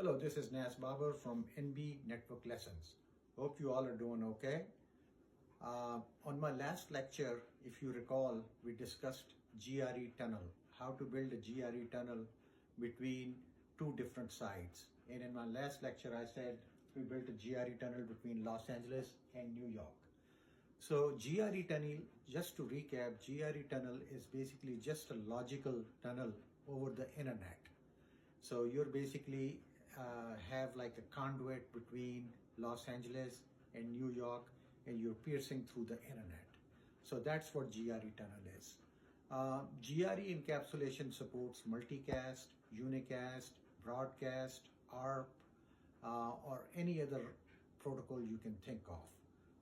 Hello, this is Nas Babar from NB Network Lessons. Hope you all are doing okay. On my last lecture, if you recall, we discussed GRE Tunnel, how to build a GRE tunnel between two different sites. And in my last lecture, I said we built a GRE tunnel between Los Angeles and New York. So GRE tunnel, just to recap, GRE tunnel is basically just a logical tunnel over the internet. So you're basically have like a conduit between Los Angeles and New York, and you're piercing through the internet. So that's what GRE tunnel is. GRE encapsulation supports multicast, unicast, broadcast, ARP, or any other protocol you can think of.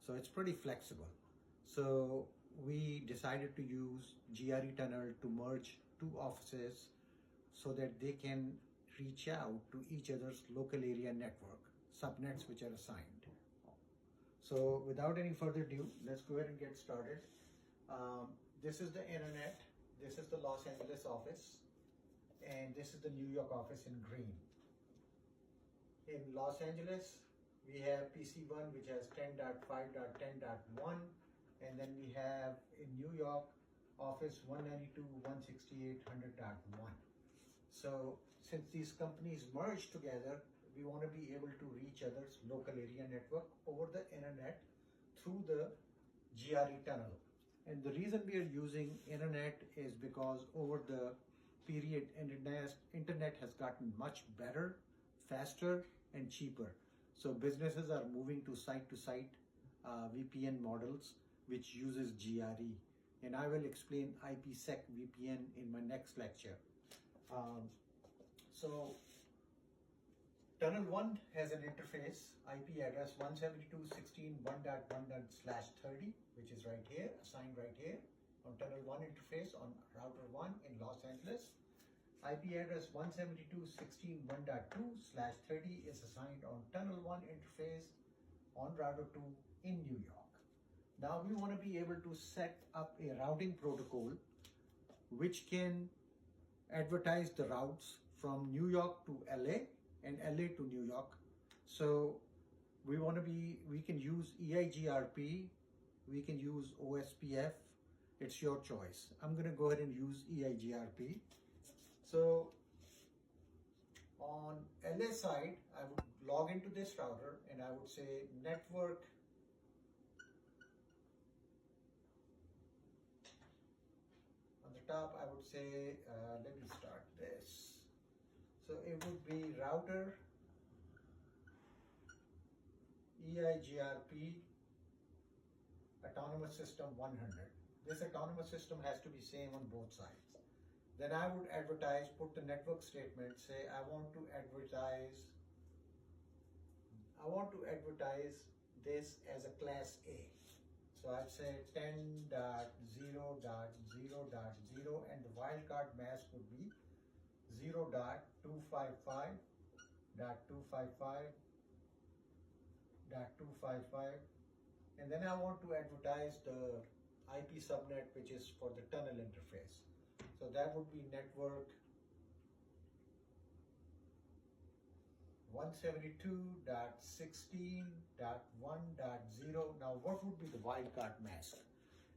So it's pretty flexible. So we decided to use GRE tunnel to merge two offices so that they can reach out to each other's local area network, subnets which are assigned. So without any further ado, let's go ahead and get started. This is the internet, this is the Los Angeles office, and this is the New York office in green. In Los Angeles, we have PC1 which has 10.5.10.1, and then we have in New York office 192.168.100.1. So since these companies merge together, we want to be able to reach others' local area network over the internet through the GRE tunnel. And the reason we are using internet is because over the period, internet has gotten much better, faster, and cheaper. So businesses are moving to site VPN models, which uses GRE. And I will explain IPsec VPN in my next lecture. So Tunnel 1 has an interface, IP address 172.16.1.1/30, which is right here, assigned right here on Tunnel 1 interface on router 1 in Los Angeles. IP address 172.16.1.2/30 is assigned on Tunnel 1 interface on router 2 in New York. Now we want to be able to set up a routing protocol which can advertise the routes from New York to LA and LA to New York. So we can use EIGRP, we can use OSPF, it's your choice. I'm going to go ahead and use EIGRP. So on LA side, I would log into this router and I would say network on the top. I would say, let me start this. So it would be router EIGRP autonomous system 100. This autonomous system has to be same on both sides. Then I would advertise, put the network statement, say I want to advertise this as a class A. So I'd say 10.0.0.0, and the wildcard mask would be 0.255.255.255, and then I want to advertise the IP subnet which is for the tunnel interface. So that would be network 172.16.1.0. Now what would be the wildcard mask?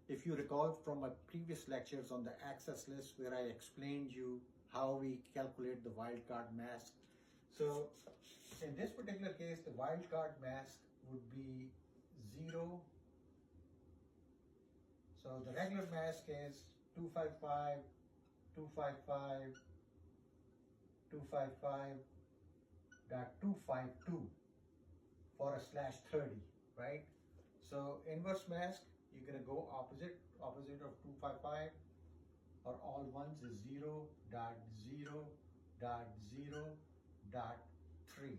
If you recall from my previous lectures on the access list where I explained you how we calculate the wildcard mask. So in this particular case, the wildcard mask would be 0. So the regular mask is 255.255.252 for a /30, right? So inverse mask, you're gonna go opposite of 255, or all ones is 0.0.0.3.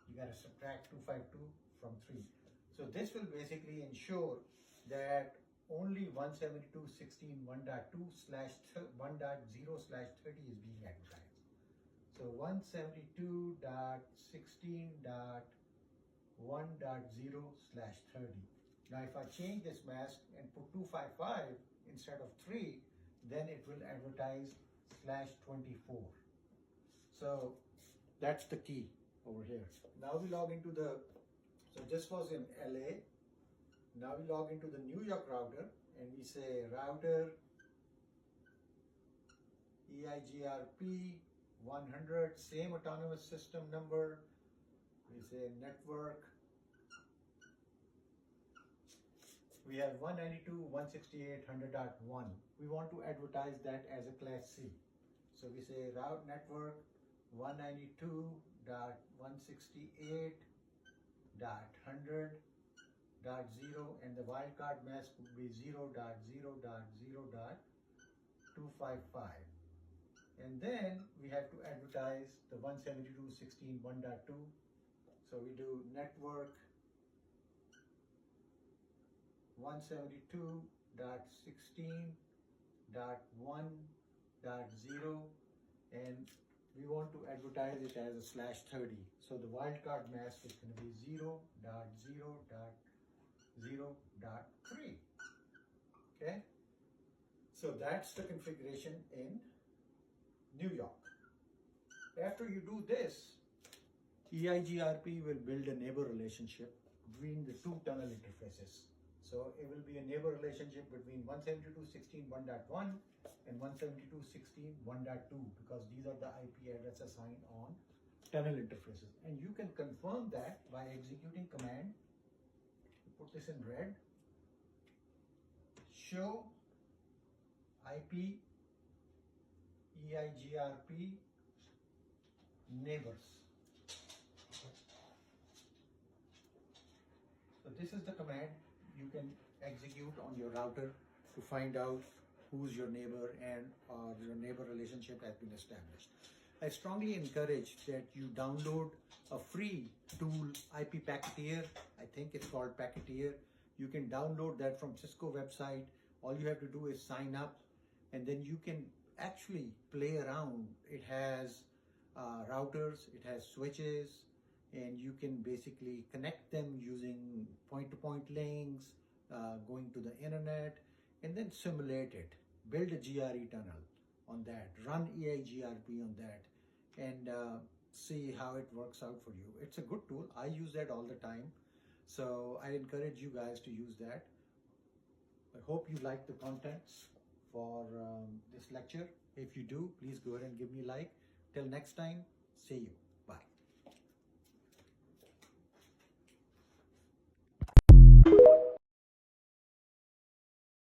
You got to subtract 252 from 3. So this will basically ensure that only 172.16.1.2/1.0/30 is being advertised. So 172.16.1.0/30. Now if I change this mask and put 255 instead of 3, then it will advertise /24. So that's the key. over here. Now we log into the, so this was in LA. Now we log into the New York router and we say router EIGRP 100, same autonomous system number. We say network. We have 192.168.100.1. We want to advertise that as a class C. So we say route network 192.168.100.0 and the wildcard mask would be 0.0.0.255. And then we have to advertise the 172.16.1.2. So we do network 172.16.1.0 and we want to advertise it as a /30. So the wildcard mask is going to be 0.0.0.3. Okay, so that's the configuration in New York. After you do this, EIGRP will build a neighbor relationship between the two tunnel interfaces. So it will be a neighbor relationship between 172.16.1.1 and 172.16.1.2 because these are the IP address assigned on tunnel interfaces. And you can confirm that by executing command. Put this in red. Show IP EIGRP neighbors. So this is the command you can execute on your router to find out who's your neighbor and your neighbor relationship has been established. I strongly encourage that you download a free tool, IP Packeteer. I think it's called Packeteer. You can download that from Cisco website. All you have to do is sign up and then you can actually play around. It has routers, it has switches, and you can basically connect them using point-to-point links, going to the internet, and then simulate it. Build a GRE tunnel on that, run EIGRP on that, and see how it works out for you. It's a good tool. I use that all the time. So I encourage you guys to use that. I hope you like the contents for this lecture. If you do, please go ahead and give me a like. Till next time, see you.